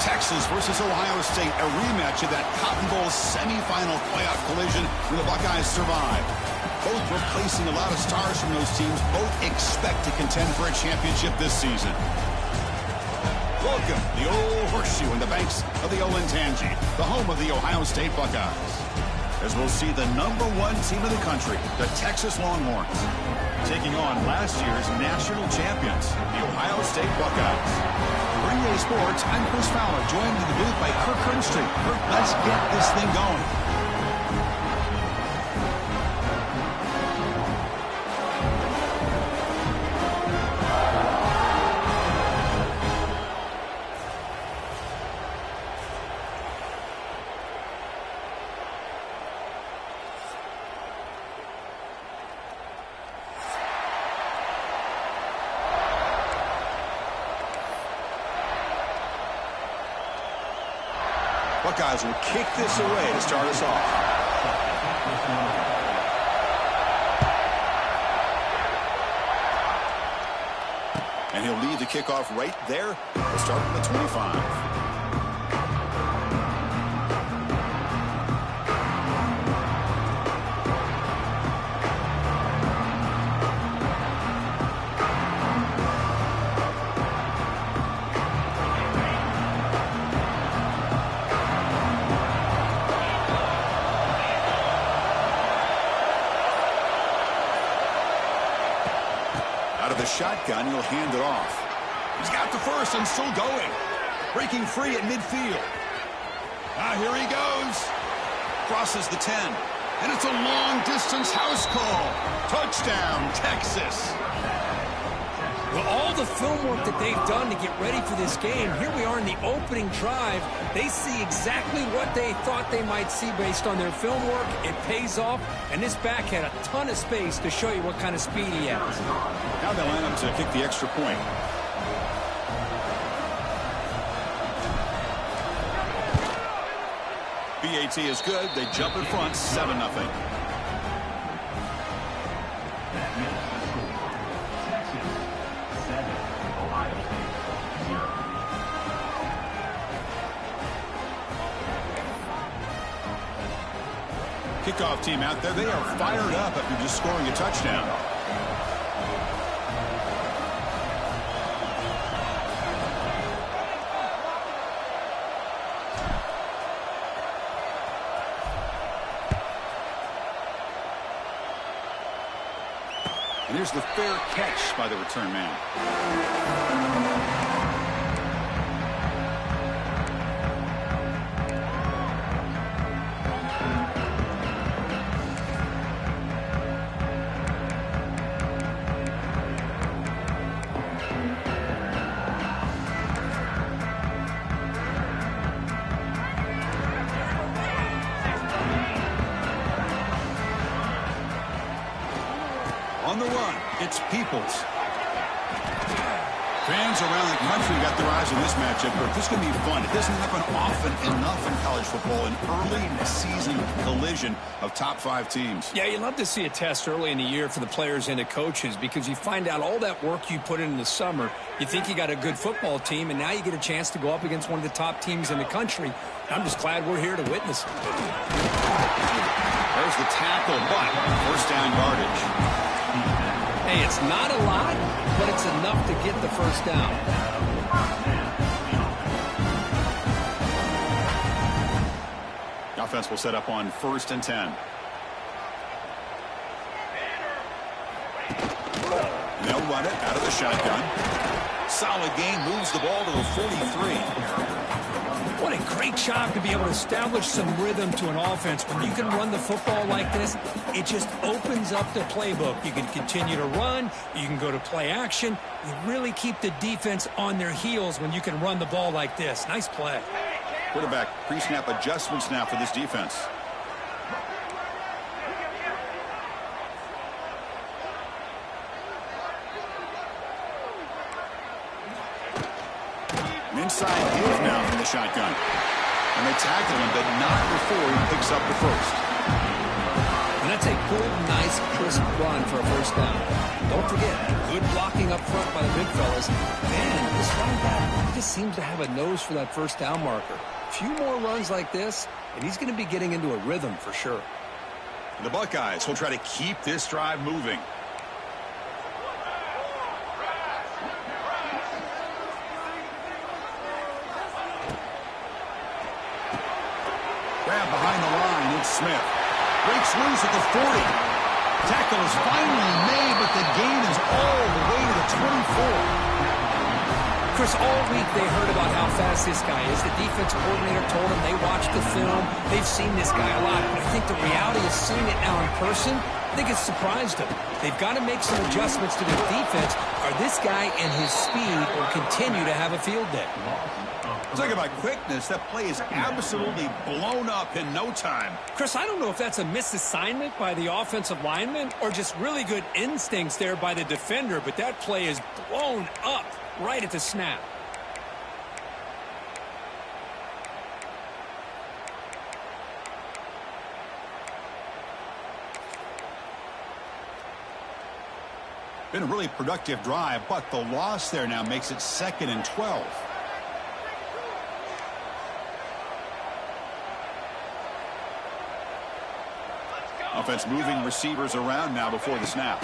Texas versus Ohio State, a rematch of that Cotton Bowl semifinal playoff collision when the Buckeyes survived. Both replacing a lot of stars from those teams. Both expect to contend for a championship this season. Welcome, the old horseshoe in the banks of the Olentangy, the home of the Ohio State Buckeyes. As we'll see the #1 team in the country, the Texas Longhorns, taking on last year's national champions, the Ohio State Buckeyes. For EA Sports, I'm Chris Fowler, joined in the booth by Kirk Kernstreet. Kirk, let's get this thing going. Buckeyes will kick this away to start us off. And he'll lead the kickoff right there. We'll start from the 25. The shotgun, he'll hand it off. He's got the first and still going. Breaking free at midfield. Here he goes. Crosses the 10. And it's a long-distance house call. Touchdown, Texas. Well, all the film work that they've done to get ready for this game, here we are in the opening drive. They see exactly what they thought they might see based on their film work. It pays off, and this back had a ton of space to show you what kind of speed he has. Now they line up to kick the extra point. BAT is good. They jump in front, 7-0. Kickoff team out there, they are fired up after just scoring a touchdown. And here's the fair catch by the return man. On the run, it's Peoples. Fans around the country got their eyes on this matchup, but this is going to be fun. It doesn't happen often enough in college football, an early-season collision of top 5 teams. Yeah, you love to see a test early in the year for the players and the coaches because you find out all that work you put in the summer. You think you got a good football team, and now you get a chance to go up against one of the top teams in the country. I'm just glad we're here to witness it. There's the tackle, but first down yardage. Hey, it's not a lot, but it's enough to get the first down. The offense will set up on 1st and 10. And they'll run it out of the shotgun. Solid gain, moves the ball to the 43. What a great job to be able to establish some rhythm to an offense. When you can run the football like this, it just opens up the playbook. You can continue to run. You can go to play action. You really keep the defense on their heels when you can run the ball like this. Nice play. Quarterback pre-snap adjustments now for this defense. An inside give now from the shotgun. And they tackle him, but not before he picks up the first. And that's a good, nice, crisp run for a first down. Don't forget, good blocking up front by the big fellas. Man, this running back, he just seems to have a nose for that first down marker. A few more runs like this, and he's going to be getting into a rhythm for sure. The Buckeyes will try to keep this drive moving. Grab behind the line, it's Smith. Breaks loose at the 40. Tackle is finally made, but the gain is all the way to the 24. Chris, all week they heard about how fast this guy is. The defense coordinator told them they watched the film. They've seen this guy a lot. But I think the reality of seeing it now in person, I think it's surprised them. They've got to make some adjustments to their defense, or this guy and his speed will continue to have a field day. Talking about quickness, that play is absolutely blown up in no time. Chris, I don't know if that's a misassignment by the offensive lineman or just really good instincts there by the defender, but that play is blown up right at the snap. Been a really productive drive, but the loss there now makes it 2nd and 12. Offense moving receivers around now before the snap.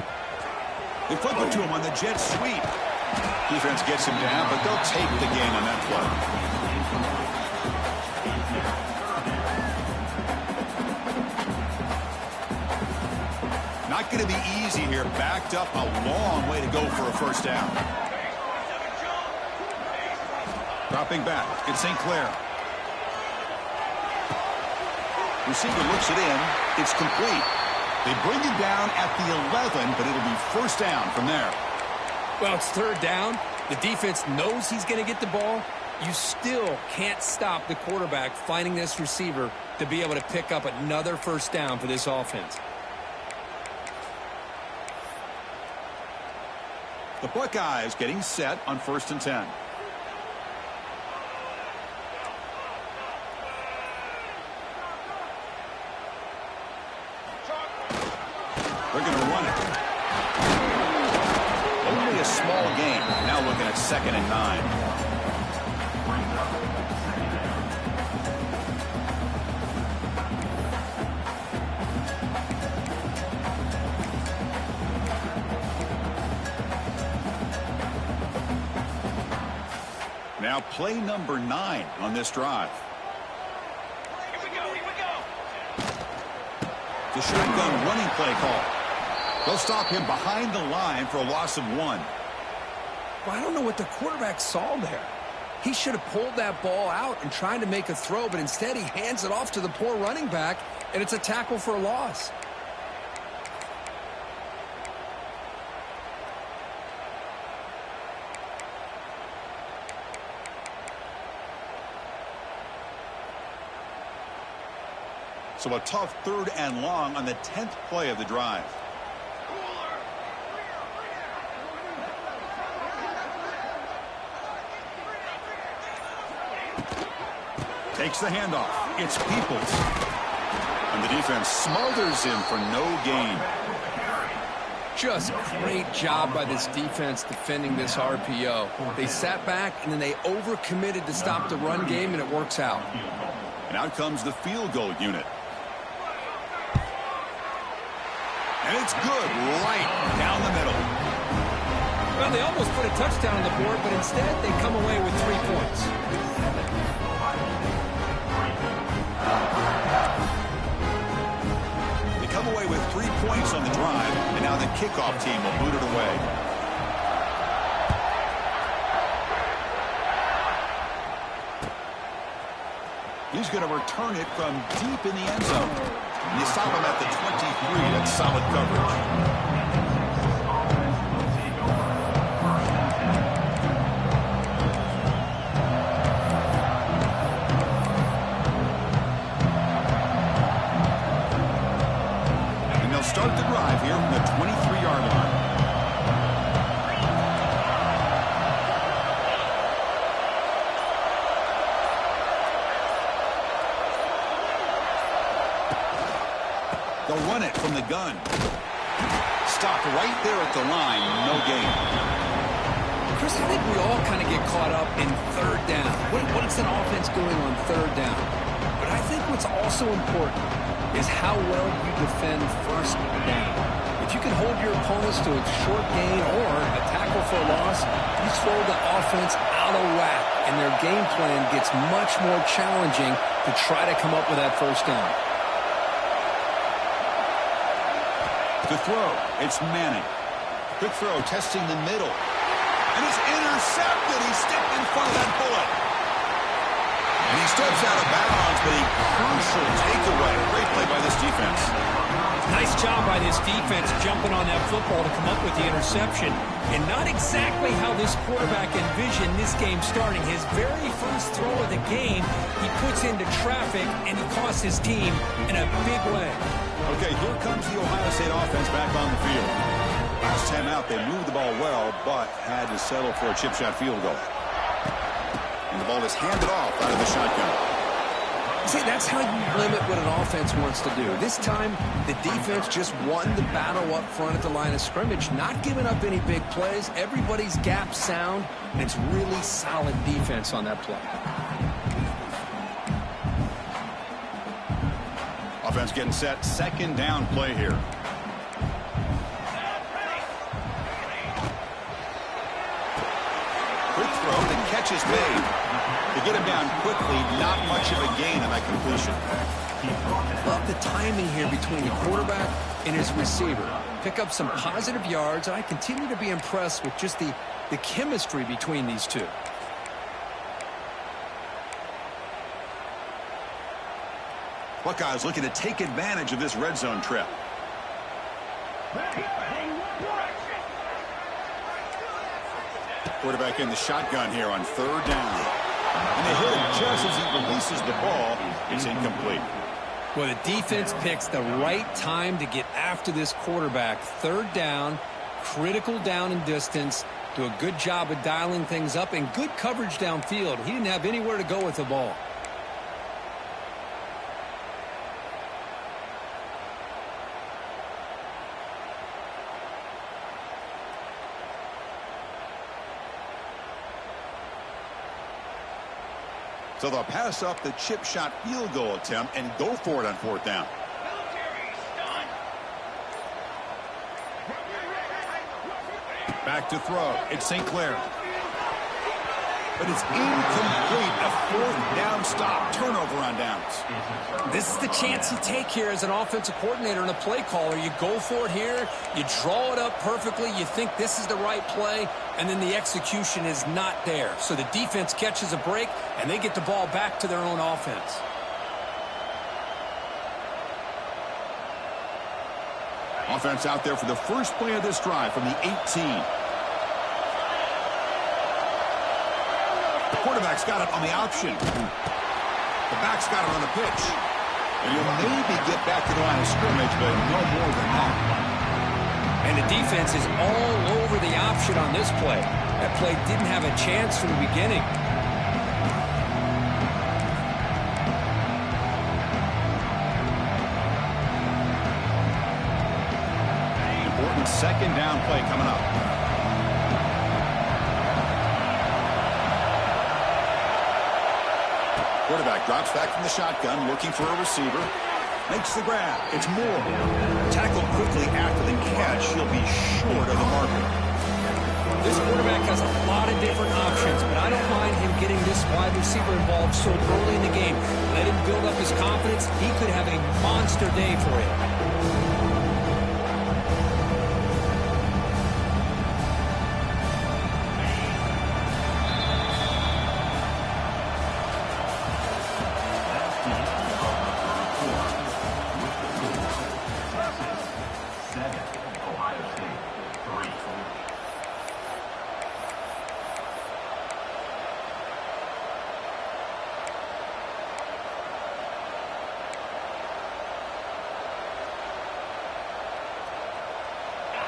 They flip it to him on the jet sweep. Defense gets him down, but they'll take the gain on that play. Not going to be easy here. Backed up a long way to go for a first down. Dropping back, it's St. Clair. Receiver looks it in. It's complete. They bring him down at the 11, but it'll be first down from there. Well, it's third down. The defense knows he's going to get the ball. You still can't stop the quarterback finding this receiver to be able to pick up another first down for this offense. The Buckeyes getting set on 1st and 10. They're going to run it. Only a small gain. Now looking at 2nd and 9. Now play number 9 on this drive. Here we go. The shotgun running play call. They'll stop him behind the line for a loss of 1. Well, I don't know what the quarterback saw there. He should have pulled that ball out and tried to make a throw, but instead he hands it off to the poor running back, and it's a tackle for a loss. So a tough 3rd and long on the 10th play of the drive. Takes the handoff. It's Peoples. And the defense smothers him for no gain. Just great job by this defense defending this RPO. They sat back, and then they overcommitted to stop the run game, and it works out. And out comes the field goal unit. And it's good right down the middle. Well, they almost put a touchdown on the board, but instead they come away with 3 points. They come away with 3 points on the drive, and now the kickoff team will boot it away. He's going to return it from deep in the end zone. And you stop him at the 23. That's solid coverage. Start the drive here from the 23-yard line. They'll run it from the gun. Stopped right there at the line. No gain. Chris, I think we all kind of get caught up in third down. What's an offense doing on third down? But I think what's also important is how well you defend first down. If you can hold your opponents to a short gain or a tackle for a loss, you throw the offense out of whack, and their game plan gets much more challenging to try to come up with that first down. To throw, it's Manning. Quick throw, testing the middle. And it's intercepted. He stepped in front of that bullet. And he steps out of bounds, but a crucial takeaway. Great play by this defense. Nice job by this defense jumping on that football to come up with the interception. And not exactly how this quarterback envisioned this game starting. His very first throw of the game, he puts into traffic, and he costs his team in a big way. Okay, here comes the Ohio State offense back on the field. Last time out, they moved the ball well, but had to settle for a chip shot field goal. And the ball is handed off out of the shotgun. See, that's how you limit what an offense wants to do. This time, the defense just won the battle up front at the line of scrimmage, not giving up any big plays. Everybody's gap sound, and it's really solid defense on that play. Offense getting set. Second down play here. Quick throw. The catch is made. To get him down quickly, not much of a gain on that completion. Love the timing here between the quarterback and his receiver. Pick up some positive yards, and I continue to be impressed with just the chemistry between these two. Buckeyes looking to take advantage of this red zone trip. Quarterback in the shotgun here on third down. And they hit him just as he releases the ball. It's incomplete. Well, the defense picks the right time to get after this quarterback. Third down, critical down and distance. Do a good job of dialing things up and good coverage downfield. He didn't have anywhere to go with the ball. So they'll pass up the chip shot field goal attempt and go for it on fourth down. Back to throw. It's St. Clair. But it's incomplete. A fourth down stop. Turnover on downs. This is the chance you take here as an offensive coordinator and a play caller. You go for it here. You draw it up perfectly. You think this is the right play, and then the execution is not there. So the defense catches a break, and they get the ball back to their own offense. Offense out there for the first play of this drive from the 18. The quarterback's got it on the option. The back's got it on the pitch. And you'll maybe get back to the line of scrimmage, but no more than that. And the defense is all over the option on this play. That play didn't have a chance from the beginning. Important second down play coming up. Quarterback drops back from the shotgun, looking for a receiver. Makes the grab. It's Moore. Tackled quickly after the catch. He'll be short of the marker. This quarterback has a lot of different options, but I don't mind him getting this wide receiver involved so early in the game. Let him build up his confidence. He could have a monster day for him.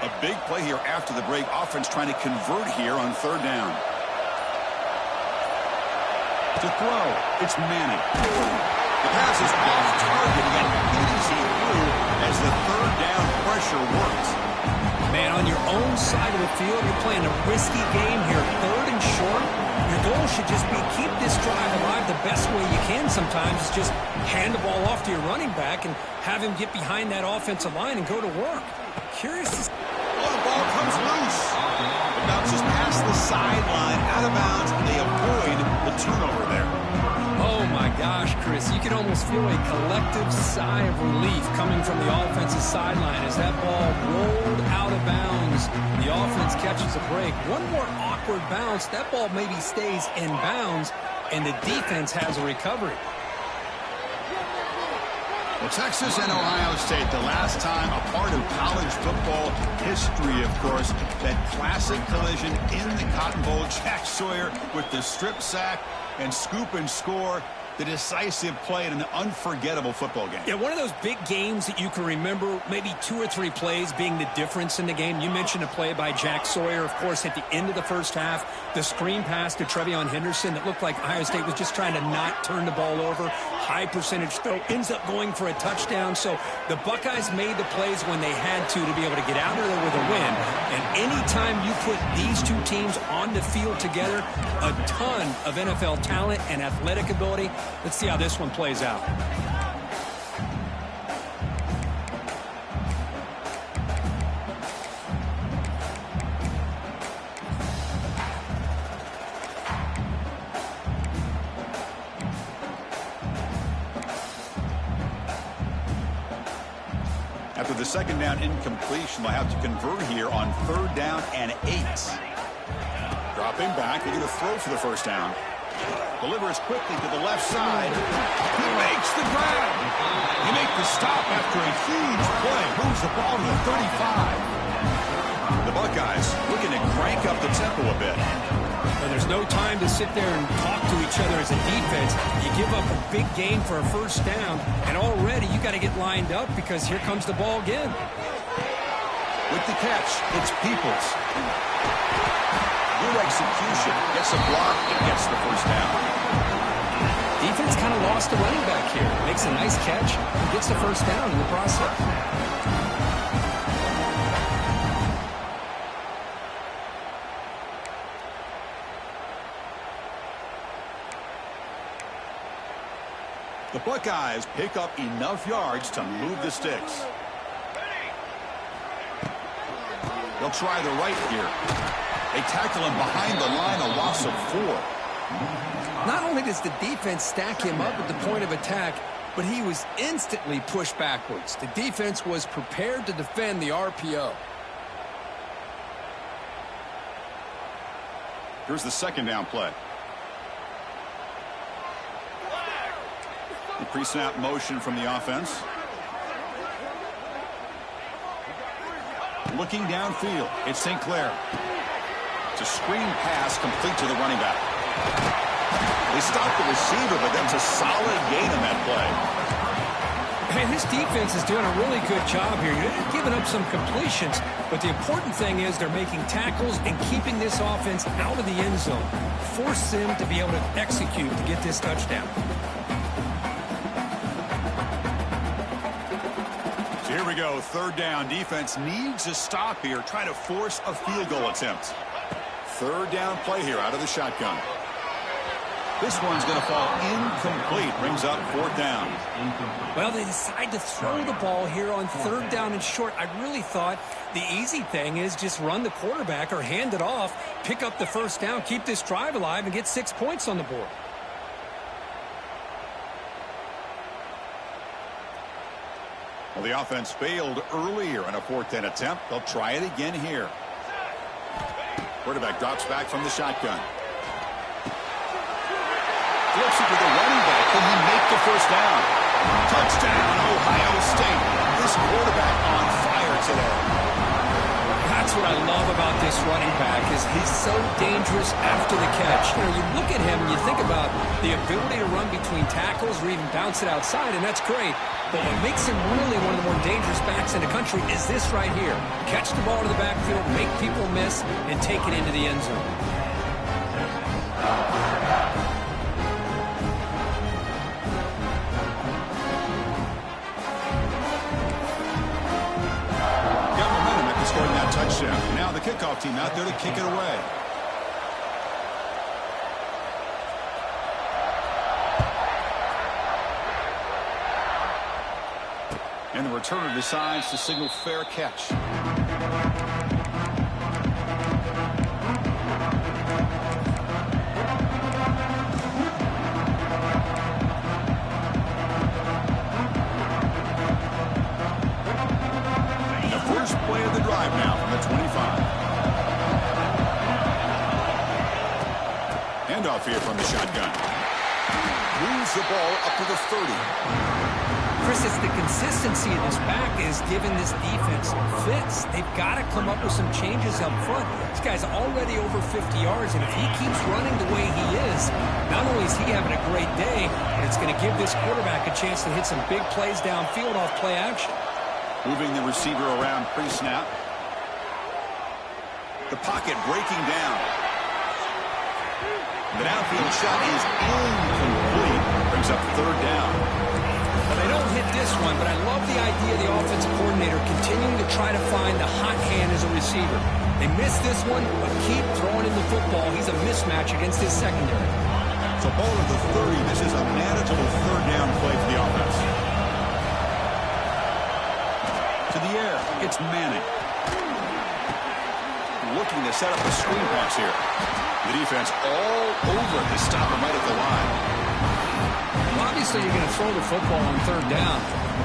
A big play here after the break. Offense trying to convert here on third down. To throw, it's Manning. The pass is off target. He got easy through as the third down pressure works. Man, on your own side of the field, you're playing a risky game here. Third and short. Your goal should just be keep this drive alive the best way you can sometimes. Is just hand the ball off to your running back and have him get behind that offensive line and go to work. Curious to... Oh, the ball comes loose. It bounces past the sideline, out of bounds, and they avoid the turnover there. Oh, my gosh, Chris. You can almost feel a collective sigh of relief coming from the offensive sideline as that ball rolled out of bounds. The offense catches a break. One more awkward bounce. That ball maybe stays in bounds, and the defense has a recovery. Well, Texas and Ohio State, the last time a part of college football history, of course, that classic collision in the Cotton Bowl. Jack Sawyer with the strip sack and scoop and score. The decisive play in an unforgettable football game. Yeah, one of those big games that you can remember, maybe 2 or 3 plays being the difference in the game. You mentioned a play by Jack Sawyer, of course, at the end of the first half. The screen pass to Trevion Henderson that looked like Ohio State was just trying to not turn the ball over. High percentage throw, ends up going for a touchdown. So the Buckeyes made the plays when they had to be able to get out of there with a win. And anytime you put these two teams on the field together, a ton of NFL talent and athletic ability. Let's see how this one plays out. After the second down incompletion, they'll have to convert here on 3rd down and 8. Dropping back, they're going to throw for the first down. Delivers quickly to the left side. He makes the grab. He makes the stop after a huge play. Moves the ball to the 35. The Buckeyes looking to crank up the tempo a bit. Well, there's no time to sit there and talk to each other as a defense. You give up a big gain for a first down, and already you got to get lined up because here comes the ball again. With the catch, it's Peoples. Good execution. Gets a block and gets the first down. Defense kind of lost the running back here. Makes a nice catch and gets the first down in the process. The Buckeyes pick up enough yards to move the sticks. They'll try the right here. They tackle him behind the line, a loss of 4. Not only does the defense stack him up at the point of attack, but he was instantly pushed backwards. The defense was prepared to defend the RPO. Here's the second down play. The pre-snap motion from the offense. Looking downfield, it's St. Clair. It's a screen pass complete to the running back. They stop the receiver, but that's a solid gain on that play. Hey, this defense is doing a really good job here. You're giving up some completions, but the important thing is they're making tackles and keeping this offense out of the end zone. Force them to be able to execute to get this touchdown. So here we go, 3rd down. Defense needs a stop here, try to force a field goal attempt. 3rd down play here out of the shotgun. This one's going to fall incomplete. Brings up 4th down. Well, they decide to throw the ball here on 3rd down and short. I really thought the easy thing is just run the quarterback or hand it off, pick up the first down, keep this drive alive, and get 6 points on the board. Well, the offense failed earlier in a 4th down attempt. They'll try it again here. Quarterback drops back from the shotgun. Flips it to the running back. Can he make the first down? Touchdown, Ohio State. This quarterback on fire today. That's what I love about this running back is he's so dangerous after the catch. You know, you look at him and you think about the ability to run between tackles or even bounce it outside, and that's great. But what makes him really one of the more dangerous backs in the country is this right here. Catch the ball to the backfield, make people miss, and take it into the end zone. kickoff team out there to kick it away. And the returner decides to signal fair catch. The first play of the drive now from the 25. Handoff here from the shotgun. Moves the ball up to the 30. Chris, it's the consistency of this back is giving this defense fits. They've got to come up with some changes up front. This guy's already over 50 yards, and if he keeps running the way he is, not only is he having a great day, but it's going to give this quarterback a chance to hit some big plays downfield off play action. Moving the receiver around pre-snap. The pocket breaking down. The downfield shot is incomplete. Brings up third down. Well, they don't hit this one, but I love the idea of the offensive coordinator continuing to try to find the hot hand as a receiver. They missed this one, but keep throwing him the football. He's a mismatch against his secondary. So ball at the 30. This is a mandatory third down play for the offense. To the air. It's Manning. Looking to set up a screen pass here. The defense all over to stop him right at the line. Obviously, you're going to throw the football on third down.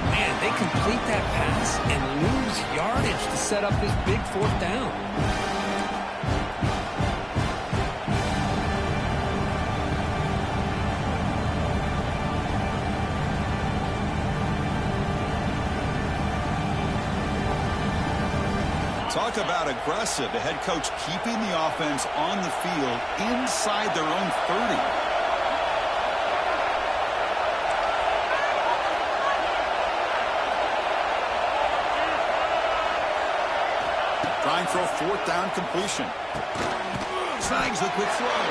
Man, they complete that pass and lose yardage to set up this big fourth down. Talk about aggressive. The head coach keeping the offense on the field inside their own 30. Trying for a fourth down completion. Snags the quick throw.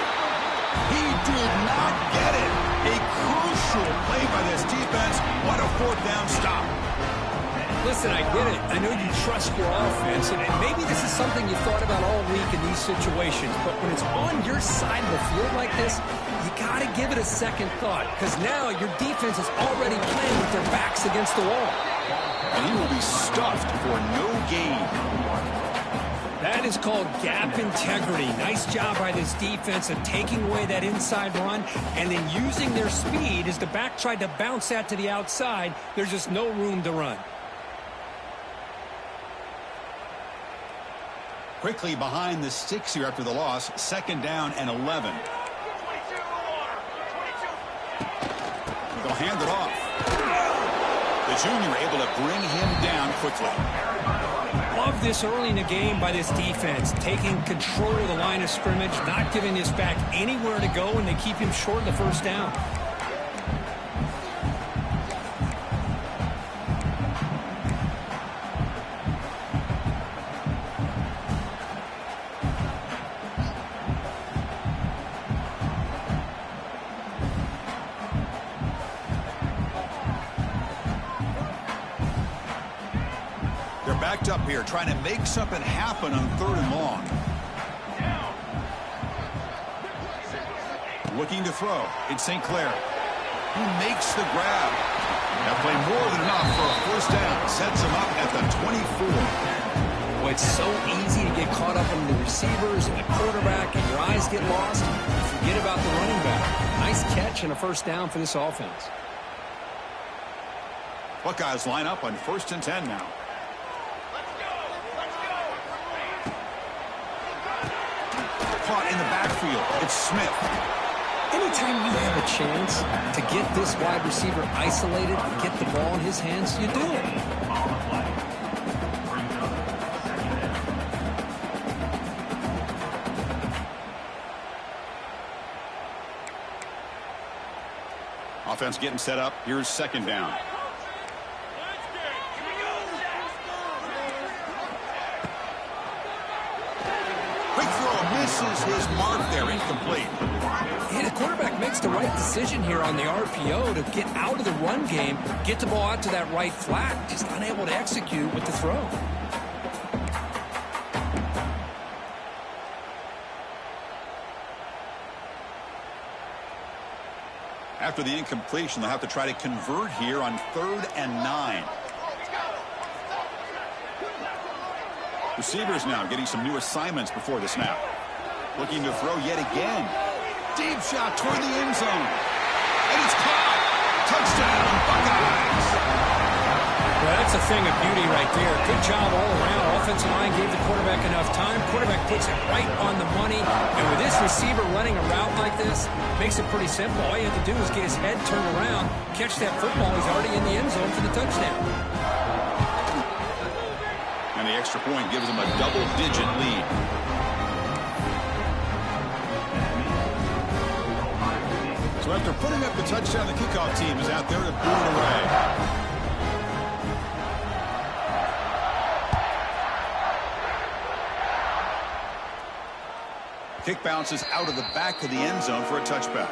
He did not get it. A crucial play by this defense. What a fourth down stop. Listen, I get it. I know you trust your offense, and maybe this is something you thought about all week in these situations, but when it's on your side of the field like this, you got to give it a second thought, because now your defense is already playing with their backs against the wall. And he will be stuffed for no gain. That is called gap integrity. Nice job by this defense of taking away that inside run and then using their speed as the back tried to bounce that to the outside. There's just no room to run. Quickly behind the sticks here after the loss. Second down and 11. They'll hand it off. The junior able to bring him down quickly. Love this early in the game by this defense, taking control of the line of scrimmage, not giving this back anywhere to go, and they keep him short of the first down. Backed up here, trying to make something happen on third and long. Looking to throw. It's St. Clair. He makes the grab. That play more than enough for a first down. Sets him up at the 24. Well, it's so easy to get caught up in the receivers and the quarterback, and your eyes get lost. Forget about the running back. Nice catch and a first down for this offense. Buckeyes line up on 1st and 10 now. Caught in the backfield. It's Smith. Anytime you have a chance to get this wide receiver isolated and get the ball in his hands, you do it. Offense getting set up. Here's second down. Misses his mark there, incomplete. Yeah, the quarterback makes the right decision here on the RPO to get out of the run game, get the ball out to that right flat, just unable to execute with the throw. After the incompletion, they'll have to try to convert here on 3rd and 9. Receivers now getting some new assignments before the snap. Looking to throw yet again. Deep shot toward the end zone. And it's caught. Touchdown, Buckeyes. Well, that's a thing of beauty right there. Good job all around. Offensive line gave the quarterback enough time. Quarterback puts it right on the money. And with this receiver running a route like this, makes it pretty simple. All you have to do is get his head turned around, catch that football. He's already in the end zone for the touchdown. And the extra point gives them a double-digit lead. So after putting up the touchdown, the kickoff team is out there to boot it away. Kick bounces out of the back of the end zone for a touchback.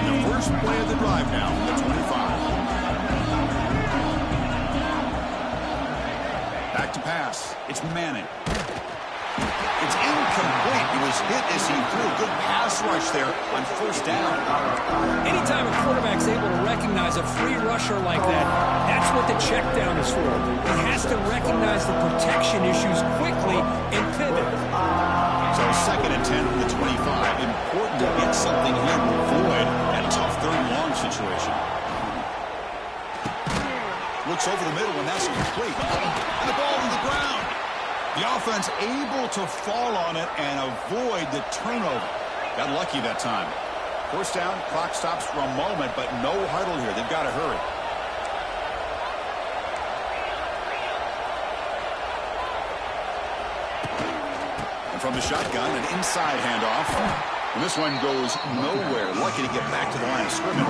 The first play of the drive now from the 25. Back to pass. It's Manning. It's incomplete. He was hit as he threw a good pass rush there on 1st down. Anytime a quarterback's able to recognize a free rusher like that, that's what the check down is for. He has to recognize the protection issues quickly and pivot. So 2nd and 10 from the 25. Important to get something here to avoid that tough 3rd and long situation. Looks over the middle, and that's complete. And the ball to the ground. The offense able to fall on it and avoid the turnover. Got lucky that time. 1st down, clock stops for a moment, but no huddle here. They've got to hurry. And from the shotgun, an inside handoff. And this one goes nowhere. Lucky to get back to the line of scrimmage.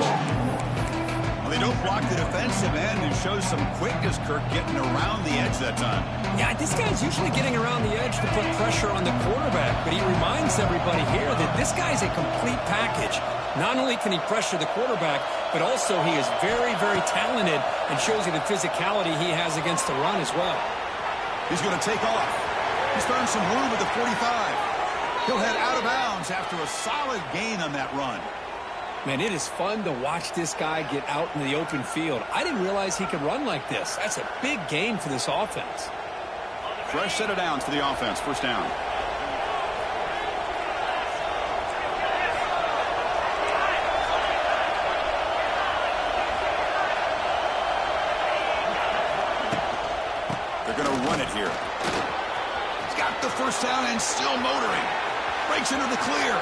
Well, they don't block the defensive end and shows some quickness, Kirk, getting around the edge that time. Yeah, this guy's usually getting around the edge to put pressure on the quarterback, but he reminds everybody here that this guy's a complete package. Not only can he pressure the quarterback, but also he is very, very talented and shows you the physicality he has against the run as well. He's going to take off. He's found some room at the 45. He'll head out of bounds after a solid gain on that run. Man, it is fun to watch this guy get out in the open field. I didn't realize he could run like this. That's a big gain for this offense. Fresh set of downs for the offense. 1st down. They're going to run it here. He's got the 1st down and still motoring. Breaks into the clear.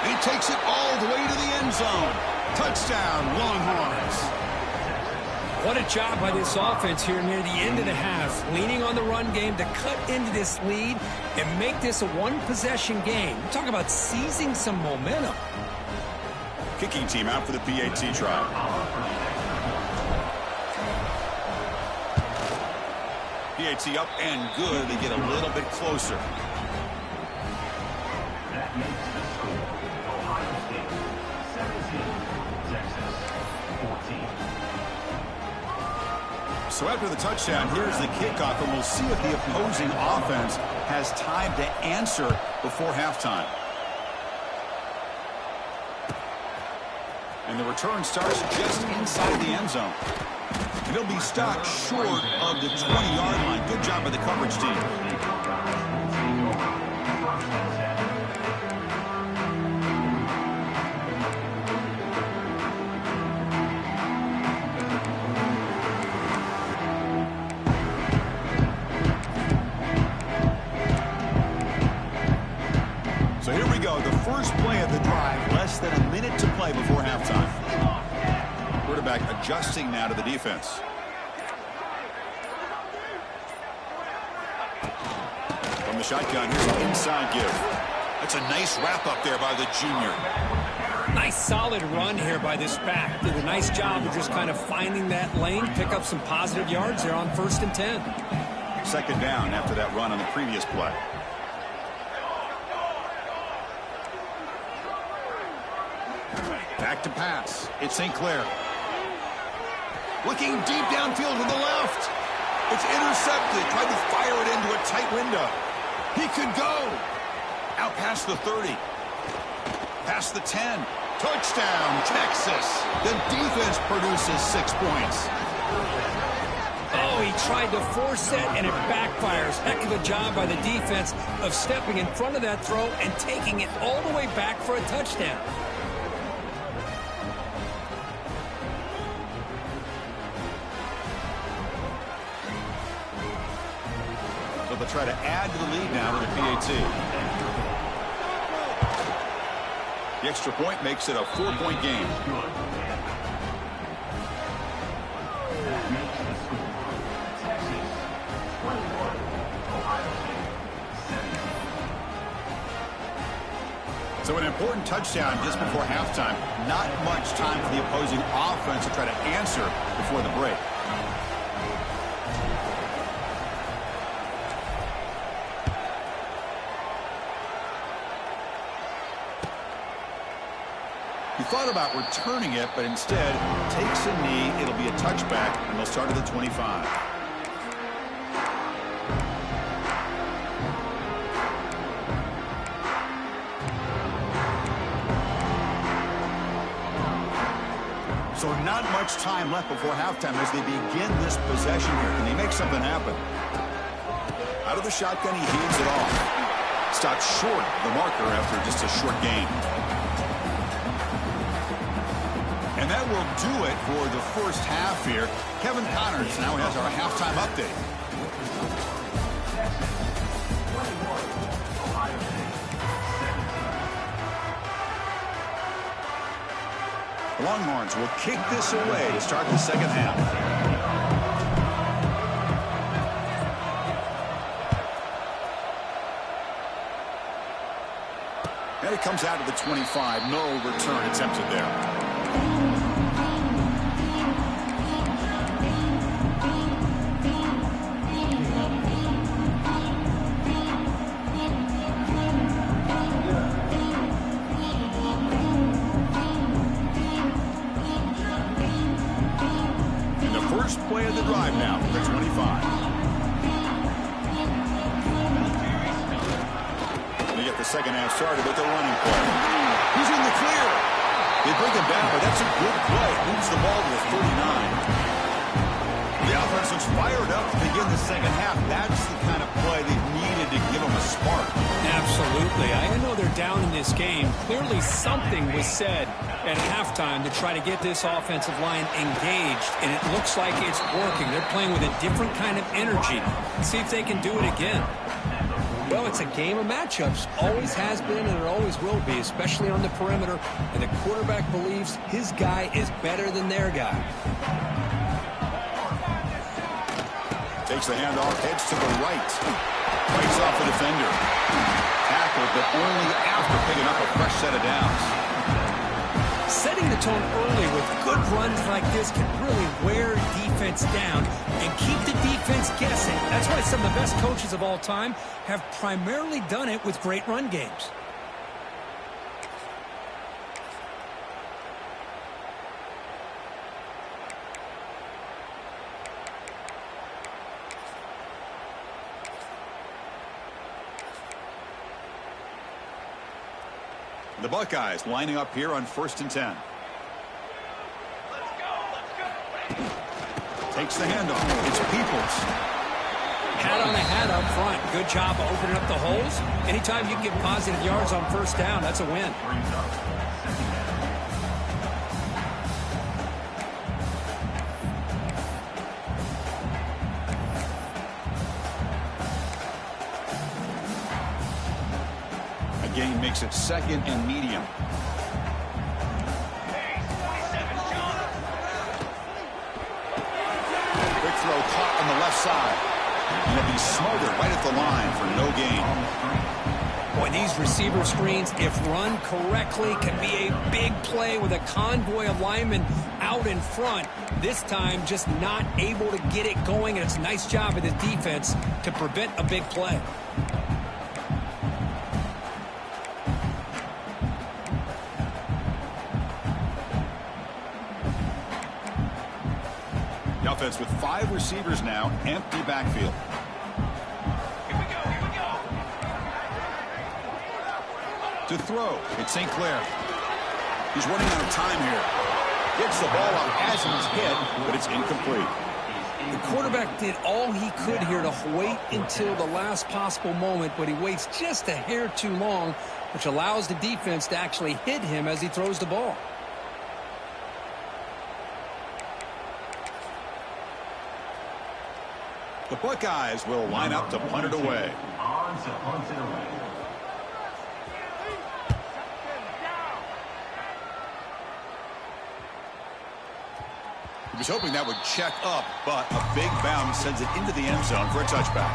He takes it all the way to the end zone. Touchdown, Longhorns. What a job by this offense here near the end of the half. Leaning on the run game to cut into this lead and make this a one-possession game. We're talking about seizing some momentum. Kicking team out for the PAT try. PAT up and good. They get a little bit closer. So after the touchdown, here's the kickoff, and we'll see if the opposing offense has time to answer before halftime. And the return starts just inside the end zone. And he'll be stopped short of the 20-yard line. Good job by the coverage team. First play of the drive, less than a minute to play before halftime. Quarterback adjusting now to the defense. From the shotgun, here's an inside give. That's a nice wrap up there by the junior. Nice solid run here by this back. Did a nice job of just kind of finding that lane, pick up some positive yards there on 1st and 10. 2nd down after that run on the previous play. Back to pass. It's St. Clair. Looking deep downfield to the left. It's intercepted. Tried to fire it into a tight window. He could go. Out past the 30. Past the 10. Touchdown, Texas. The defense produces 6 points. Oh, he tried to force it, and it backfires. Heck of a job by the defense of stepping in front of that throw and taking it all the way back for a touchdown. So they'll try to add to the lead now with a PAT. The extra point makes it a 4-point game. So an important touchdown just before halftime. Not much time for the opposing offense to try to answer before the break. He thought about returning it, but instead takes a knee. It'll be a touchback, and they'll start at the 25. So not much time left before halftime as they begin this possession here. Can they make something happen? Out of the shotgun, he heaves it off. Stopped short of the marker after just a short gain. And that will do it for the first half here. Kevin Connors now has our halftime update. The Longhorns will kick this away to start the second half. And it comes out to the 25. No return attempted there. Play of the drive now for the 25. They get the second half started with the running play. He's in the clear. They bring him down, but that's a good play. Moves the ball to the 39. The offense looks fired up to begin the second half. That's the kind of play they needed to give them a spark. Absolutely. I know they're down in this game. Clearly something was said at halftime to try to get this offensive line engaged, and it looks like it's working. They're playing with a different kind of energy. See if they can do it again. Well, it's a game of matchups. Always has been, and it always will be, especially on the perimeter. And the quarterback believes his guy is better than their guy. Takes the handoff, heads to the right. Fights off the defender. Tackled, but only after picking up a fresh set of downs. Setting the tone early with good runs like this can really wear defense down and keep the defense guessing. That's why some of the best coaches of all time have primarily done it with great run games. The Buckeyes lining up here on 1st and 10. Let's go. Takes the handoff. It's Peoples. Hat on a hat up front. Good job of opening up the holes. Anytime you can get positive yards on first down, that's a win. Gain makes it 2nd and medium. Quick throw caught on the left side. And it'll be smothered right at the line for no gain. Boy, these receiver screens, if run correctly, can be a big play with a convoy of linemen out in front. This time, just not able to get it going, and it's a nice job of the defense to prevent a big play. The offense with 5 receivers now, empty backfield. Here we go. To throw, it's St. Clair. He's running out of time here. Gets the ball up as he's hit, but it's incomplete. The quarterback did all he could here to wait until the last possible moment, but he waits just a hair too long, which allows the defense to actually hit him as he throws the ball. The Buckeyes will line up to punt it away. He was hoping that would check up, but a big bounce sends it into the end zone for a touchback.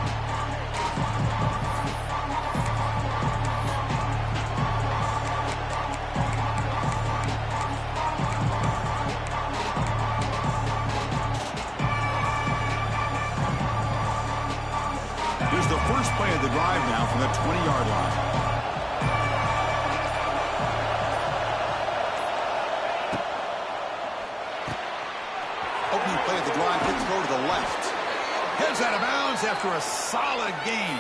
Here's the first play of the drive now from the 20-yard line. Opening play of the drive, quick throw to the left. Heads out of bounds after a solid gain.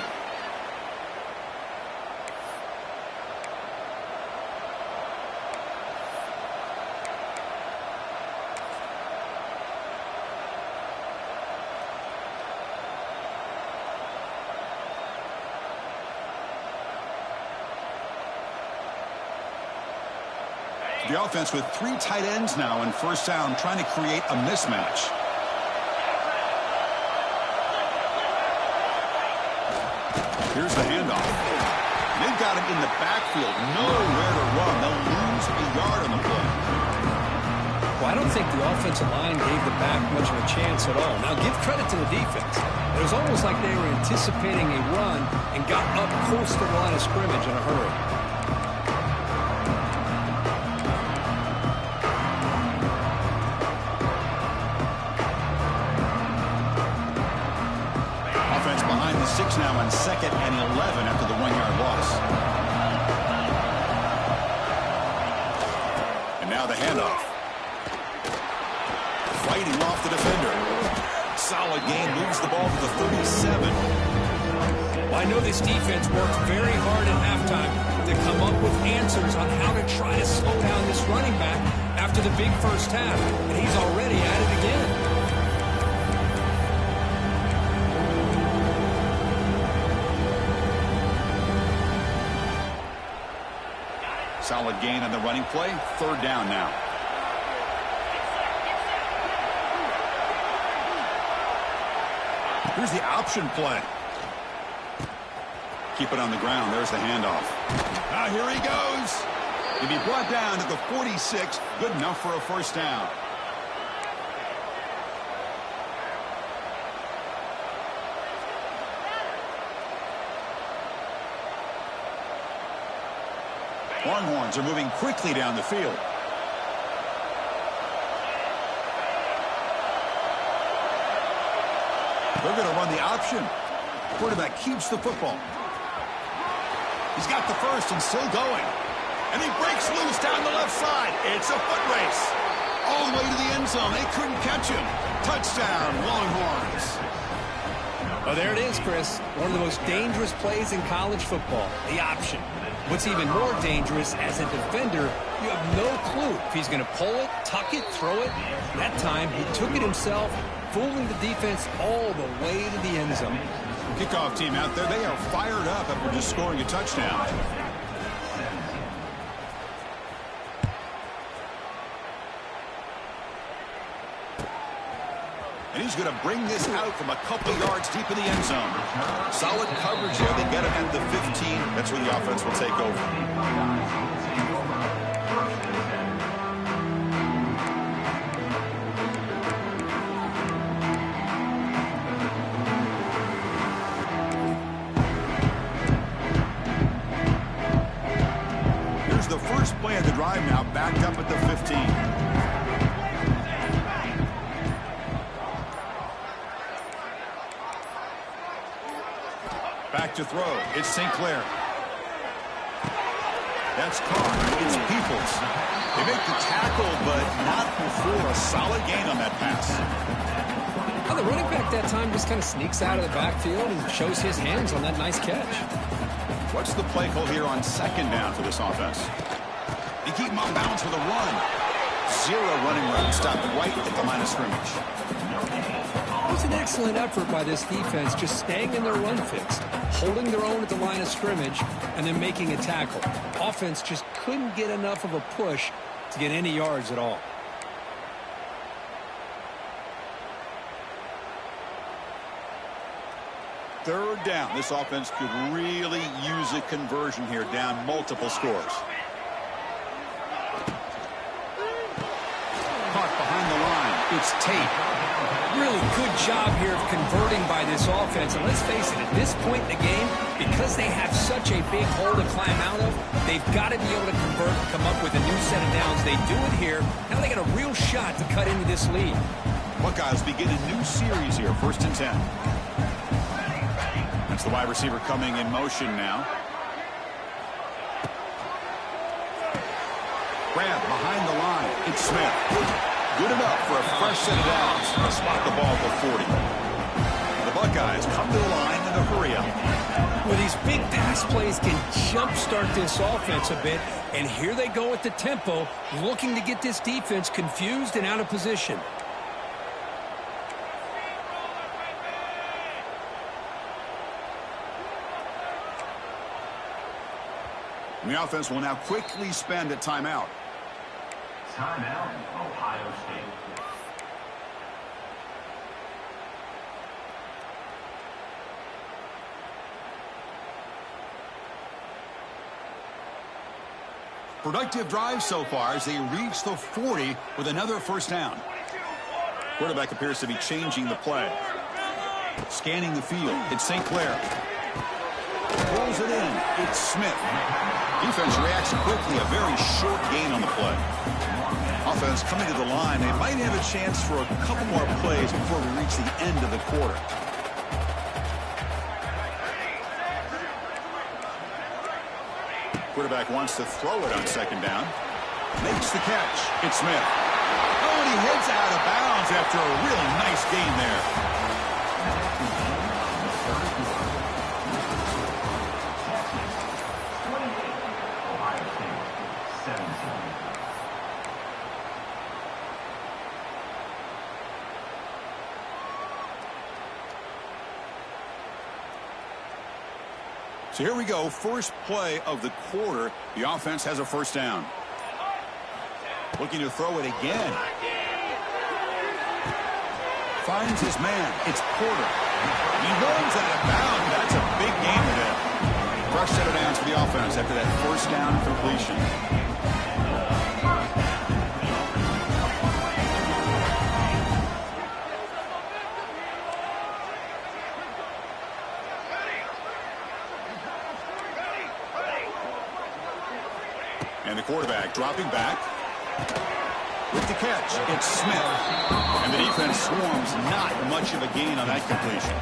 The offense with 3 tight ends now in first down, trying to create a mismatch. Here's the handoff. They've got him in the backfield. Nowhere to run. They'll lose a yard on the play. Well, I don't think the offensive line gave the back much of a chance at all. Now, give credit to the defense. It was almost like they were anticipating a run and got up close to the line of scrimmage in a hurry. Now on 2nd and 11 after the 1-yard loss. And now the handoff. Fighting off the defender. Solid gain, moves the ball to the 37. Well, I know this defense worked very hard at halftime to come up with answers on how to try to slow down this running back after the big first half, and he's already at it again. Solid gain on the running play. 3rd down now. Here's the option play. Keep it on the ground. There's the handoff. Now here he goes. He'll be brought down to the 46. Good enough for a first down. Longhorns are moving quickly down the field. They're going to run the option. Quarterback keeps the football. He's got the first and still going. And he breaks loose down the left side. It's a foot race. All the way to the end zone. They couldn't catch him. Touchdown, Longhorns. Oh, there it is, Chris. One of the most dangerous plays in college football, the option. What's even more dangerous, as a defender, you have no clue if he's going to pull it, tuck it, throw it. That time, he took it himself, fooling the defense all the way to the end zone. Kickoff team out there, they are fired up after just scoring a touchdown. And he's going to bring this out from a couple yards deep in the end zone. Solid coverage here. They get him at the 15. That's where the offense will take over. Here's the first play of the drive now, backed up at the 15. Back to throw. It's St. Clair. That's caught. It's Peoples. They make the tackle, but not before a solid gain on that pass. Well, the running back that time just kind of sneaks out of the backfield and shows his hands on that nice catch. What's the play call here on second down for this offense? You keep them on balance with a run. Zero running room stopped right at the line of scrimmage. It was an excellent effort by this defense, just staying in their run fix, holding their own at the line of scrimmage, and then making a tackle. Offense just couldn't get enough of a push to get any yards at all. Third down. This offense could really use a conversion here, down multiple scores. Caught behind the line. It's Tate. Really good job here of converting by this offense. And let's face it, at this point in the game, because they have such a big hole to climb out of, they've got to be able to convert and come up with a new set of downs. They do it here. Now they got a real shot to cut into this lead. Buckeyes begin a new series here, 1st and 10. That's the wide receiver coming in motion now. Grab behind the line. It's Smith. Good enough for a fresh set of downs to spot the ball at the 40. The Buckeyes come to the line in a hurry up. Well, these big pass plays can jumpstart this offense a bit, and here they go at the tempo, looking to get this defense confused and out of position. And the offense will now quickly spend a timeout. Timeout, Ohio State. Productive drive so far as they reach the 40 with another first down. Quarterback appears to be changing the play. Scanning the field. It's St. Clair. Pulls it in. It's Smith. Defense reacts quickly. A very short gain on the play. Offense coming to the line. They might have a chance for a couple more plays before we reach the end of the quarter. Quarterback wants to throw it on second down. Makes the catch. It's Smith. Oh, and he heads out of bounds after a really nice gain there. So here we go, first play of the quarter. The offense has a first down. Looking to throw it again. Finds his man. It's Porter. He runs out of bounds. That's a big gain today. Fresh set of downs for the offense after that first down completion. And the quarterback dropping back. With the catch, it's Smith. And the defense swarms, not much of a gain on that completion.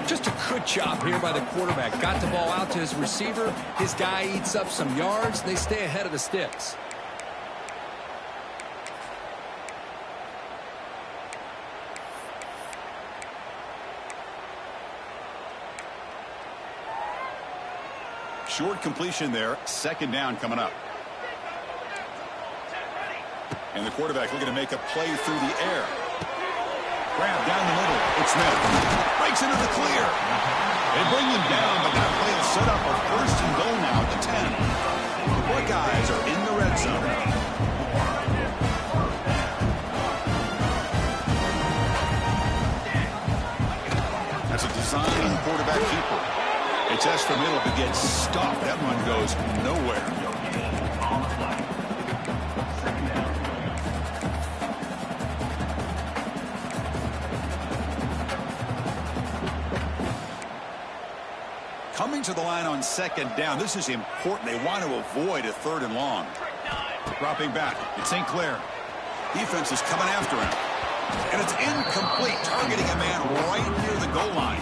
Just a good job here by the quarterback. Got the ball out to his receiver. His guy eats up some yards. They stay ahead of the sticks. Short completion there. Second down coming up. And the quarterback looking to make a play through the air. Grab down the middle. It's Smith. Breaks into the clear. They bring him down, but that play will set up a first and goal now at the 10. The Buckeyes are in the red zone. That's a design quarterback keeper. It's S for middle, but gets stopped. That run goes nowhere. Coming to the line on second down. This is important. They want to avoid a third and long. Dropping back. It's St. Clair. Defense is coming after him. And it's incomplete. Targeting a man right near the goal line.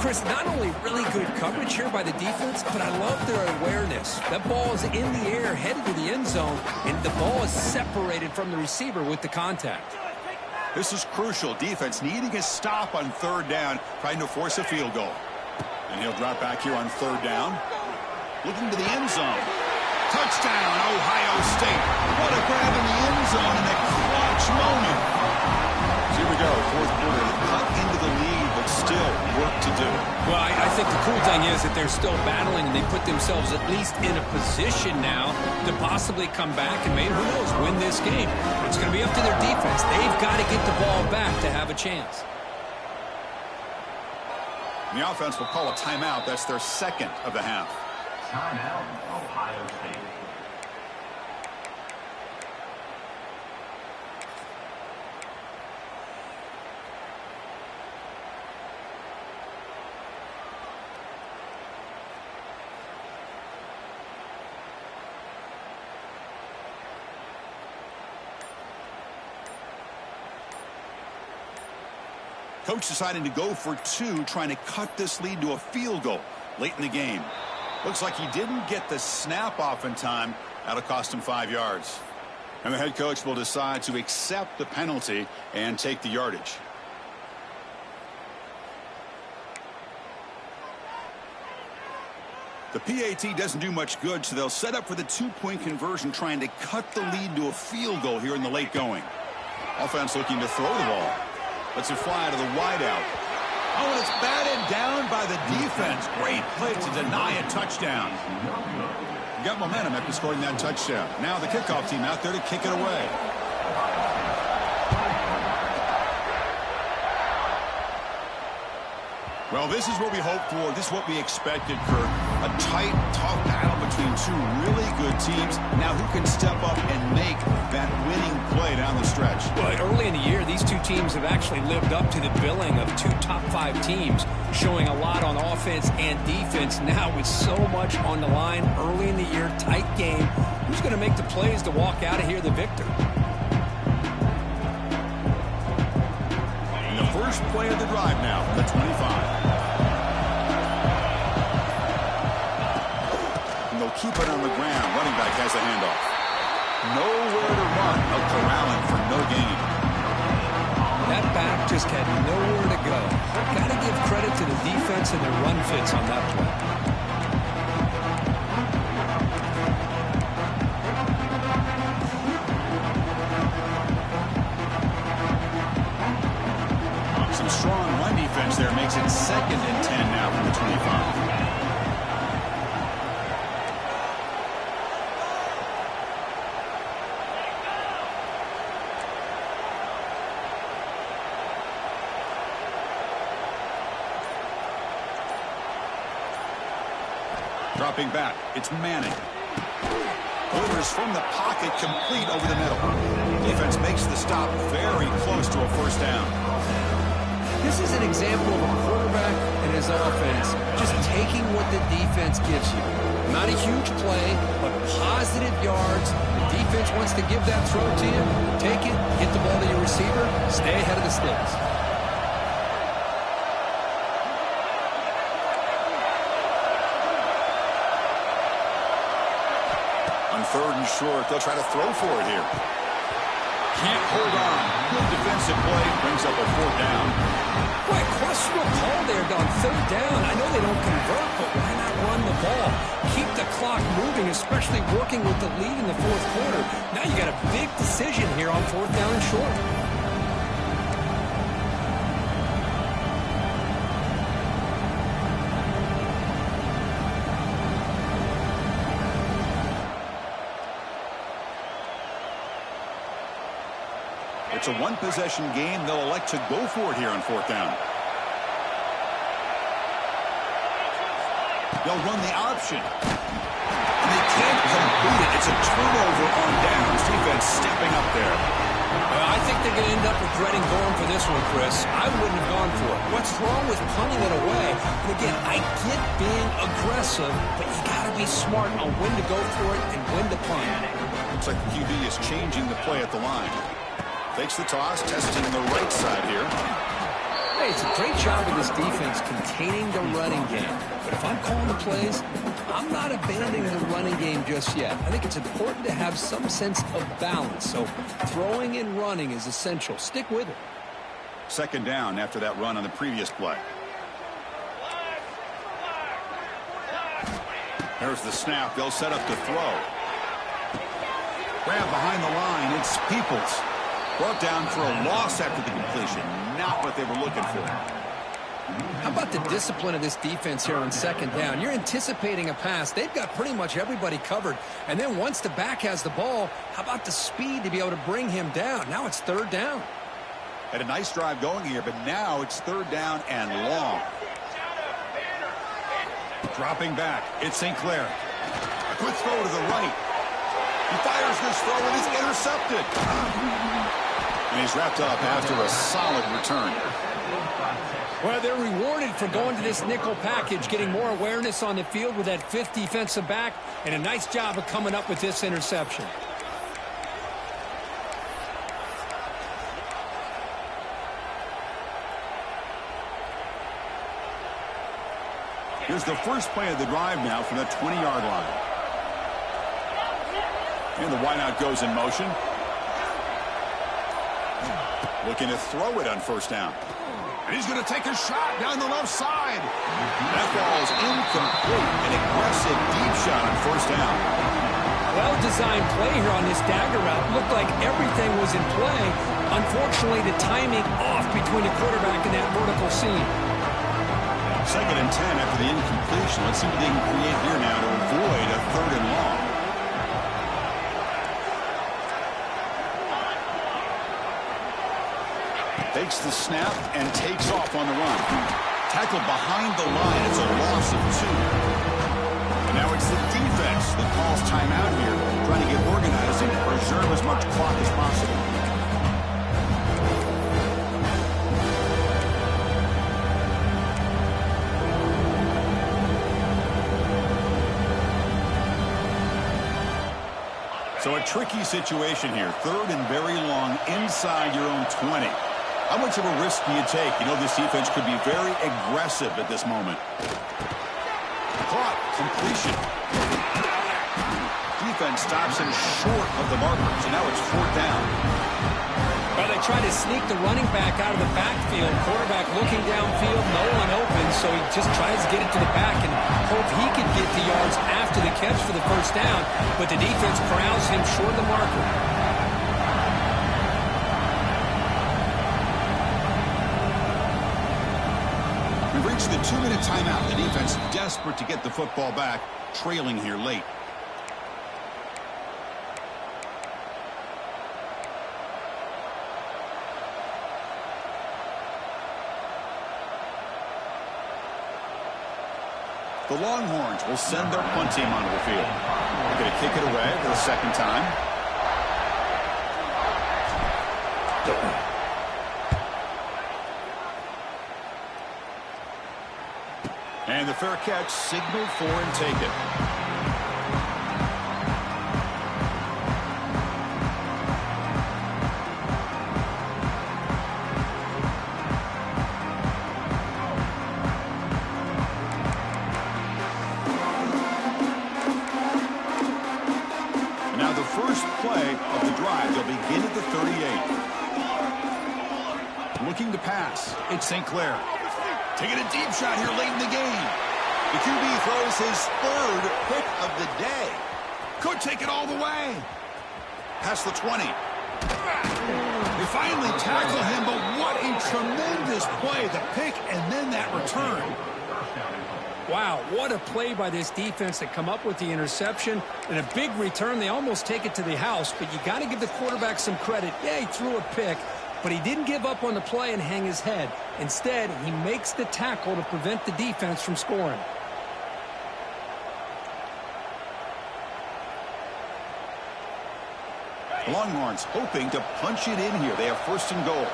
Chris, not only really good coverage here by the defense, but I love their awareness. That ball is in the air, headed to the end zone, and the ball is separated from the receiver with the contact. This is crucial. Defense needing a stop on third down, trying to force a field goal. And he'll drop back here on 3rd down. Looking to the end zone. Touchdown, Ohio State. What a grab in the end zone in a clutch moment. So here we go, 4th quarter. Cut into the lead, but still work to do. Well, I think the cool thing is that they're still battling, and they put themselves at least in a position now to possibly come back and maybe, who knows, win this game. It's going to be up to their defense. They've got to get the ball back to have a chance. The offense will call a timeout. That's their 2nd of the half. Timeout, Ohio State. Coach deciding to go for 2, trying to cut this lead to a field goal late in the game. Looks like he didn't get the snap off in time. That'll cost him 5 yards. And the head coach will decide to accept the penalty and take the yardage. The PAT doesn't do much good, so they'll set up for the 2-point conversion, trying to cut the lead to a field goal here in the late going. Offense looking to throw the ball. Lets it fly to the wideout. Oh, and it's batted down by the defense. Great play to deny a touchdown. You got momentum after scoring that touchdown. Now the kickoff team out there to kick it away. Well, this is what we hoped for. This is what we expected, Kirk. A tight, tough battle between 2 really good teams. Now who can step up and make that winning play down the stretch? Well, early in the year, these 2 teams have actually lived up to the billing of 2 top 5 teams, showing a lot on offense and defense. Now with so much on the line early in the year, tight game, who's going to make the plays to walk out of here the victor? And the first play of the drive now from the 25. Keep it on the ground. Running back has a handoff. Nowhere to run. Up to Allen for no gain. That back just had nowhere to go. Got to give credit to the defense and their run fits on that play. Some strong run defense there makes it 2nd and 10 now from the 25. Dropping back, it's Manning. Delivers from the pocket, complete over the middle. Defense makes the stop very close to a 1st down. This is an example of a quarterback and his offense just taking what the defense gives you. Not a huge play, but positive yards. The defense wants to give that throw to you. Take it, get the ball to your receiver, stay ahead of the sticks. On 3rd and short, they'll try to throw for it here. Can't hold on. Good defensive play, brings up a 4th down. Boy, questionable call there on 3rd down. I know they don't convert, but why not run the ball? Keep the clock moving, especially working with the lead in the 4th quarter. Now you got a big decision here on 4th down and short. It's a 1-possession game. They'll elect to go for it here on 4th down. They'll run the option. And they can't complete it. It's a turnover on downs. Defense stepping up there. I think they're going to end up regretting going for this one, Chris. I wouldn't have gone for it. What's wrong with punting it away? And again, I get being aggressive, but you got to be smart on when to go for it and when to punt. Looks like the QB is changing the play at the line. Takes the toss, testing the right side here. Hey, it's a great job of this defense containing the running game. But if I'm calling the plays, I'm not abandoning the running game just yet. I think it's important to have some sense of balance. So throwing and running is essential. Stick with it. 2nd down after that run on the previous play. There's the snap. They'll set up to throw. Grab behind the line. It's Peoples. Brought down for a loss after the completion. Not what they were looking for. How about the discipline of this defense here on second down? You're anticipating a pass. They've got pretty much everybody covered. And then once the back has the ball, how about the speed to be able to bring him down? Now it's third down. Had a nice drive going here, but now it's third down and long. Dropping back. It's St. Clair. A quick throw to the right. He fires this throw and it's intercepted. And he's wrapped up after a solid return. Well, they're rewarded for going to this nickel package, getting more awareness on the field with that fifth defensive back, and a nice job of coming up with this interception. Here's the first play of the drive now from the 20-yard line. And the wideout goes in motion. Looking to throw it on first down. And he's going to take a shot down the left side. That ball's incomplete. An aggressive deep shot on first down. Well-designed play here on this dagger route. Looked like everything was in play. Unfortunately, the timing off between the quarterback and that vertical seam. Second and 10 after the incompletion. Let's see what they can create here now to avoid a third and long. Takes the snap and takes off on the run. Tackled behind the line. It's a loss of 2. And now it's the defense that calls timeout here, trying to get organized and preserve as much clock as possible. So a tricky situation here. Third and very long inside your own 20. How much of a risk do you take? You know this defense could be very aggressive at this moment. Caught. Completion. Defense stops him short of the markers, and now it's fourth down. Well, they try to sneak the running back out of the backfield. Quarterback looking downfield, no one open, so he just tries to get it to the back and hope he can get the yards after the catch for the first down, but the defense corrals him short of the marker. We've reached the 2-minute timeout. The defense desperate to get the football back, trailing here late. The Longhorns will send their punt team onto the field. They're going to kick it away for the second time. And the fair catch signaled for and taken. Now the first play of the drive, they'll begin at the 38. Looking to pass, it's St. Clair. Taking a deep shot here late in the game. The QB throws his third pick of the day. Could take it all the way. Past the 20. They finally tackle him, but what a tremendous play. The pick and then that return. Wow, what a play by this defense to come up with the interception and a big return. They almost take it to the house, but you got to give the quarterback some credit. Yeah, he threw a pick, but he didn't give up on the play and hang his head. Instead, he makes the tackle to prevent the defense from scoring. The Longhorns hoping to punch it in here. They have first and goal.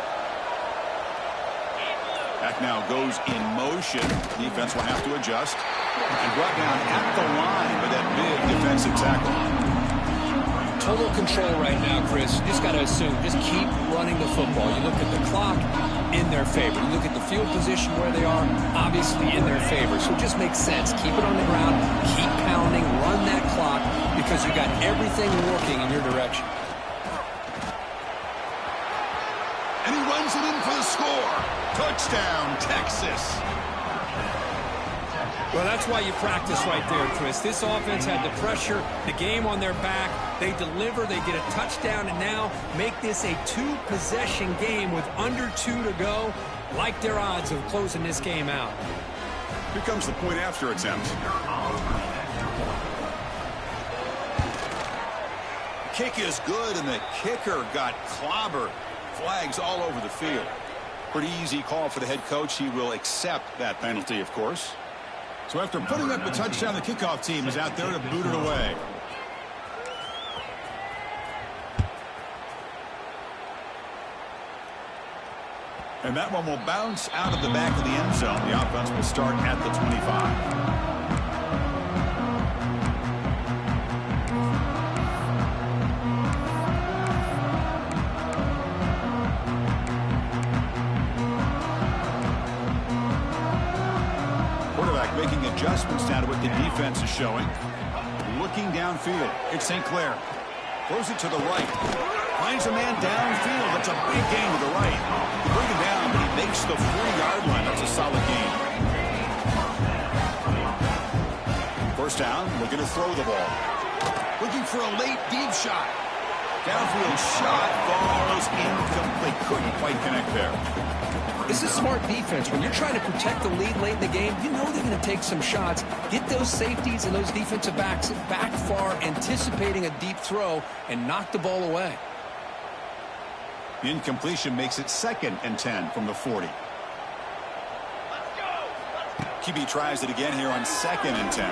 Back now goes in motion. Defense will have to adjust. And brought down at the line with that big defensive tackle. Total control right now, Chris. You just got to assume. Just keep running the football. You look at the clock, in their favor. You look at the field position where they are, obviously in their favor. So it just makes sense. Keep it on the ground. Keep pounding. Run that clock because you got everything working in your direction. And he runs it in for the score. Touchdown, Texas. Well, that's why you practice right there, Chris. This offense had the pressure, the game on their back. They deliver, they get a touchdown, and now make this a two-possession game with under 2 to go. Like their odds of closing this game out. Here comes the point after attempt. Kick is good, and the kicker got clobbered. Flags all over the field. Pretty easy call for the head coach. He will accept that penalty, of course. So after putting up the touchdown, the kickoff team is out there to boot it away. And that one will bounce out of the back of the end zone. The offense will start at the 25. Making adjustments now to what the defense is showing. Looking downfield. It's St. Clair. Throws it to the right. Finds a man downfield. That's a big gain to the right. They bring him down, but he makes the 40-yard line. That's a solid gain. First down, looking to throw the ball. Looking for a late deep shot. Downfield shot falls incomplete. Couldn't quite connect there. This is smart defense. When you're trying to protect the lead late in the game, you know they're going to take some shots. Get those safeties and those defensive backs back far, anticipating a deep throw, and knock the ball away. The incompletion makes it 2nd and 10 from the 40. QB tries it again here on 2nd and 10.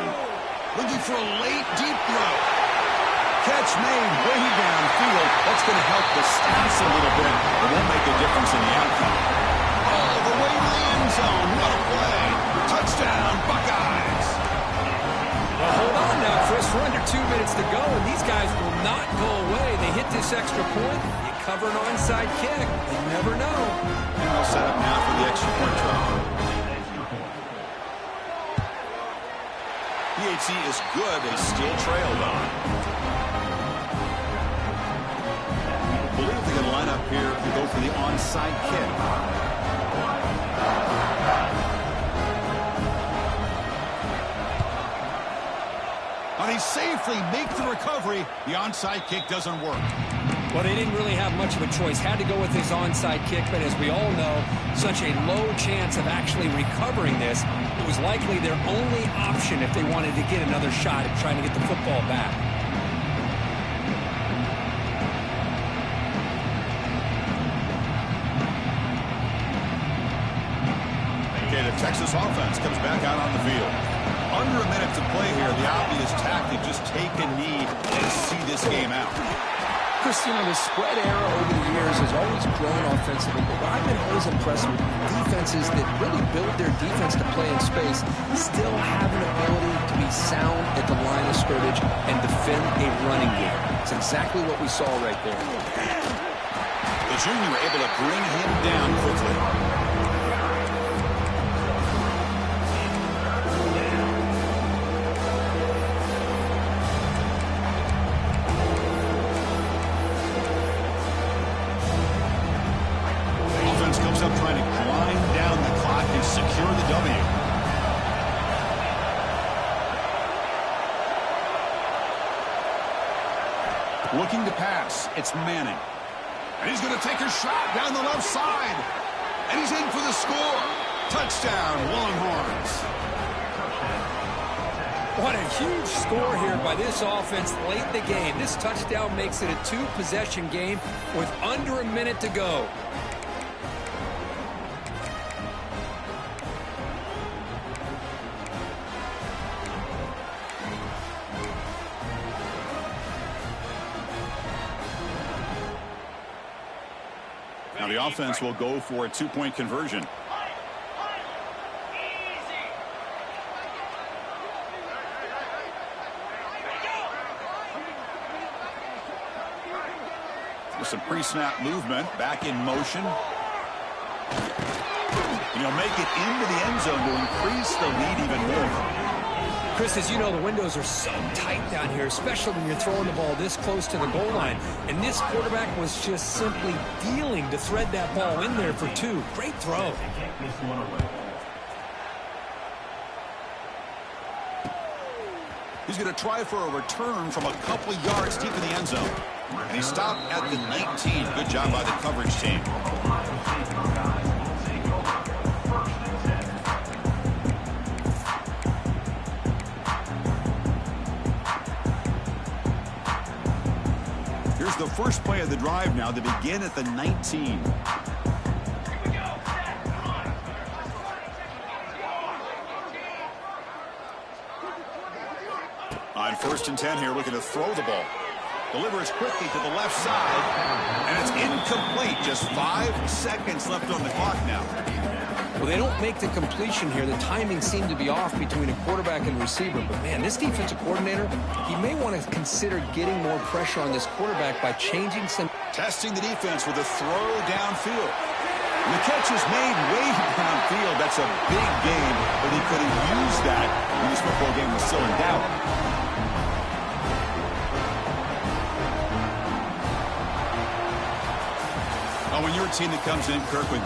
Looking for a late deep throw. Catch made way downfield. That's going to help the stats a little bit. It won't make a difference in the outcome. All the way to the end zone. What a play. Touchdown, Buckeyes. Well, hold on now, Chris. We're under 2 minutes to go, and these guys will not go away. They hit this extra point. You cover an onside kick. You never know. And they'll set up now for the extra point try. PHC is good. They still trail, though. I believe they're going to line up here to go for the onside kick. And he safely makes the recovery. The onside kick doesn't work. Well, they didn't really have much of a choice. Had to go with his onside kick, but as we all know, such a low chance of actually recovering this. It was likely their only option if they wanted to get another shot at trying to get the football back. Okay, the Texas offense comes back out on the field. Under a minute to play here. The obvious tactic, just take a knee and see this game out. Chris, you know, the spread era over the years has always grown offensively, but I've been always impressed with defenses that really build their defense to play in space, still have an ability to be sound at the line of scrimmage and defend a running game. It's exactly what we saw right there. The junior able to bring him down quickly. Comes up trying to grind down the clock and secure the W. Looking to pass. It's Manning. And he's going to take a shot down the left side. And he's in for the score. Touchdown, Longhorns. What a huge score here by this offense late in the game. This touchdown makes it a two-possession game with under a minute to go. Now the offense will go for a two-point conversion. With some pre-snap movement, back in motion. And he'll make it into the end zone to increase the lead even more. Chris, as you know, the windows are so tight down here, especially when you're throwing the ball this close to the goal line. And this quarterback was just simply dealing to thread that ball in there for two. Great throw. He's going to try for a return from a couple of yards deep in the end zone. And he stopped at the 19. Good job by the coverage team. Here's the first play of the drive now to begin at the 19. On 1st and 10 here, looking to throw the ball. Delivers quickly to the left side, and it's incomplete. Just 5 seconds left on the clock now. Well, they don't make the completion here. The timing seemed to be off between a quarterback and receiver. But, man, this defensive coordinator, he may want to consider getting more pressure on this quarterback by changing some. Testing the defense with a throw downfield. And the catch is made way downfield. That's a big game, but he could have used that when this football game was still in doubt. When you're a team that comes in, Kirk, with great